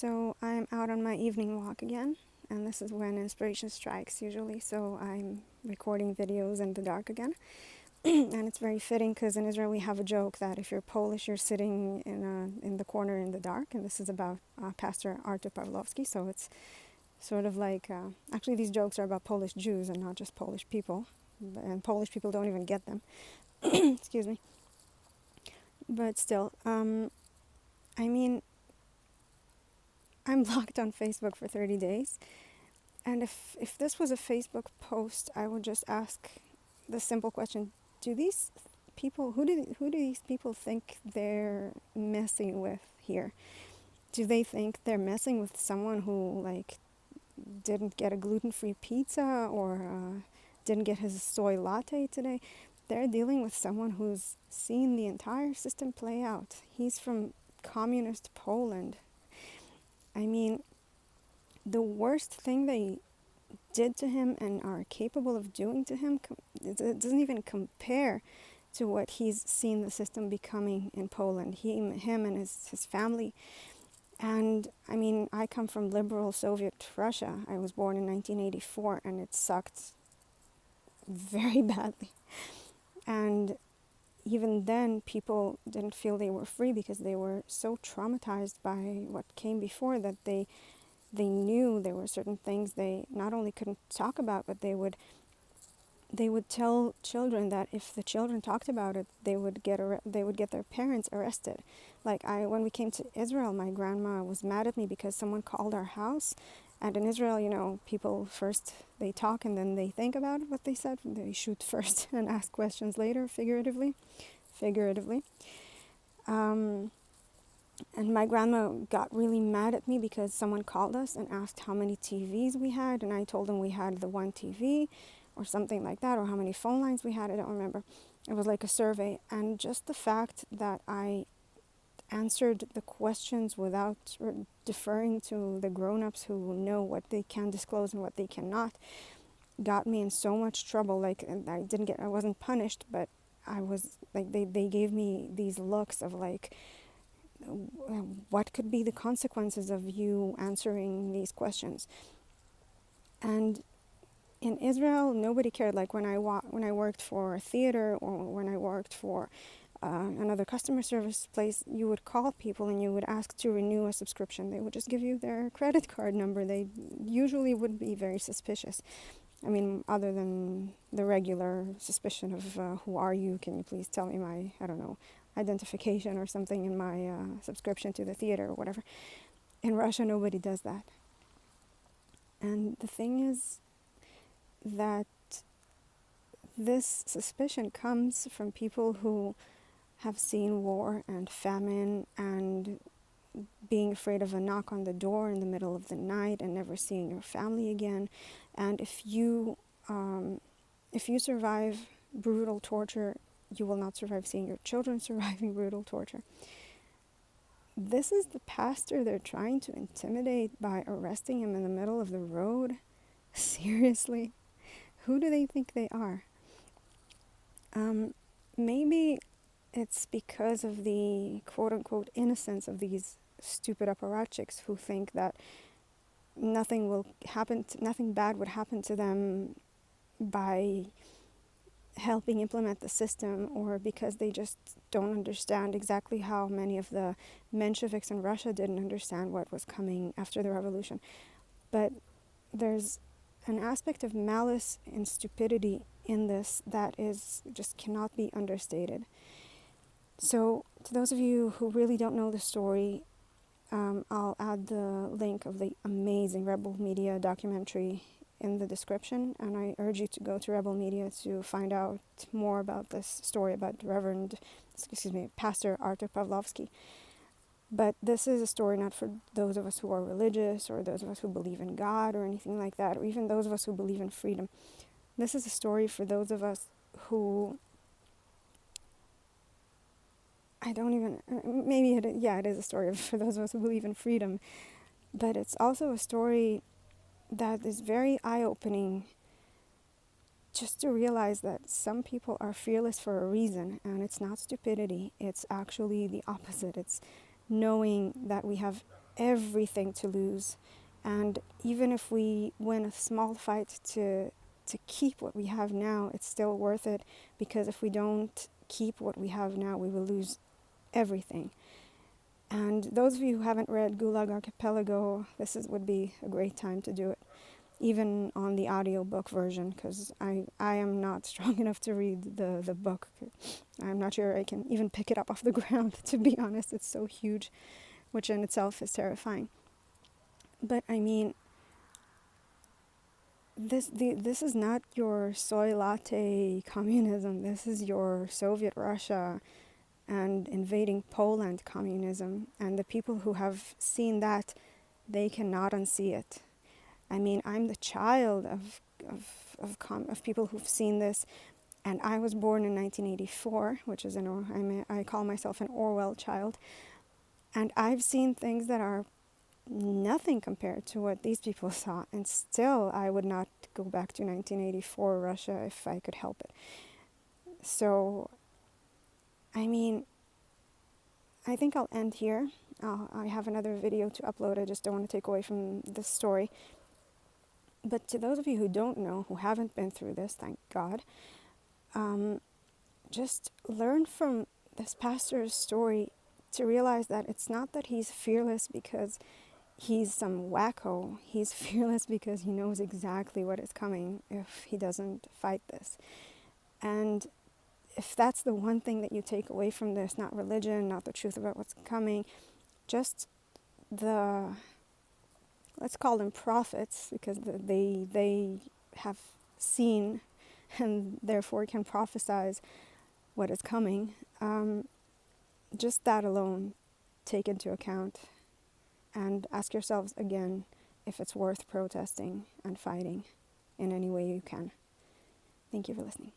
So I'm out on my evening walk again, and this is when inspiration strikes usually. So I'm recording videos in the dark again. And it's very fitting because in Israel we have a joke that if you're Polish, you're sitting in the corner in the dark. And this is about Pastor Artur Pawlowski. So it's sort of like, actually these jokes are about Polish Jews and not just Polish people. And Polish people don't even get them. Excuse me. But still, I mean, I'm blocked on Facebook for 30 days. And if this was a Facebook post, I would just ask the simple question, do these people, who do these people think they're messing with here? Do they think they're messing with someone who, like, didn't get a gluten-free pizza or didn't get his soy latte today? They're dealing with someone who's seen the entire system play out. He's from communist Poland. I mean, the worst thing they did to him and are capable of doing to him, it doesn't even compare to what he's seen the system becoming in Poland, him and his family. And I mean, I come from liberal Soviet Russia. I was born in 1984, and it sucked very badly. And even then, people didn't feel they were free because they were so traumatized by what came before that they knew there were certain things they not only couldn't talk about, but they would tell children that if the children talked about it, they would get their parents arrested. Like when we came to Israel, my grandma was mad at me because someone called our house. And in Israel, you know, people first, they talk and then they think about what they said. They shoot first and ask questions later, figuratively. And my grandma got really mad at me because someone called us and asked how many TVs we had. And I told them we had the one TV or something like that, or how many phone lines we had. I don't remember. It was like a survey. And just the fact that I answered the questions without deferring to the grown-ups who know what they can disclose and what they cannot got me in so much trouble. Like, and I wasn't punished, but I was like, they gave me these looks of like, what could be the consequences of you answering these questions? And in Israel, nobody cared. Like when I worked for a theater or when I worked for another customer service place, you would call people and you would ask to renew a subscription. They would just give you their credit card number. They usually would be very suspicious. I mean, other than the regular suspicion of who are you? Can you please tell me my, I don't know, identification or something in my subscription to the theater or whatever. In Russia, nobody does that. And the thing is that this suspicion comes from people who have seen war and famine and being afraid of a knock on the door in the middle of the night and never seeing your family again. And if you survive brutal torture, you will not survive seeing your children surviving brutal torture. This is the pastor they're trying to intimidate by arresting him in the middle of the road? Seriously? Who do they think they are? Maybe it's because of the quote-unquote innocence of these stupid apparatchiks who think that nothing bad would happen to them by helping implement the system, or because they just don't understand exactly how many of the Mensheviks in Russia didn't understand what was coming after the revolution. But there's an aspect of malice and stupidity in this that just cannot be understated. So to those of you who really don't know the story, I'll add the link of the amazing Rebel Media documentary in the description, and I urge you to go to Rebel Media to find out more about this story about Pastor Artur Pawlowski. But this is a story not for those of us who are religious or those of us who believe in God or anything like that, or even those of us who believe in freedom. This is a story for those of us who it is a story for those of us who believe in freedom, but it's also a story that is very eye-opening, just to realize that some people are fearless for a reason, and it's not stupidity, it's actually the opposite. It's knowing that we have everything to lose. And even if we win a small fight to keep what we have now, it's still worth it, because if we don't keep what we have now, we will lose everything. And those of you who haven't read Gulag Archipelago, would be a great time to do it, even on the audiobook version, because I am not strong enough to read the book. I'm not sure I can even pick it up off the ground, to be honest. It's so huge, which in itself is terrifying. But I mean, this is not your soy latte communism. This is your Soviet Russia and invading Poland communism. And the people who have seen that, they cannot unsee it. I mean, I'm the child of people who've seen this, and I was born in 1984, which is I call myself an Orwell child, and I've seen things that are nothing compared to what these people saw, and still I would not go back to 1984 Russia if I could help it. So, I mean, I think I'll end here. I have another video to upload. I just don't want to take away from this story. But to those of you who don't know, who haven't been through this, thank God, just learn from this pastor's story to realize that it's not that he's fearless because he's some wacko. He's fearless because he knows exactly what is coming if he doesn't fight this. And if that's the one thing that you take away from this, not religion, not the truth about what's coming, just let's call them prophets, because they have seen and therefore can prophesize what is coming. Just that alone, take into account and ask yourselves again if it's worth protesting and fighting in any way you can. Thank you for listening.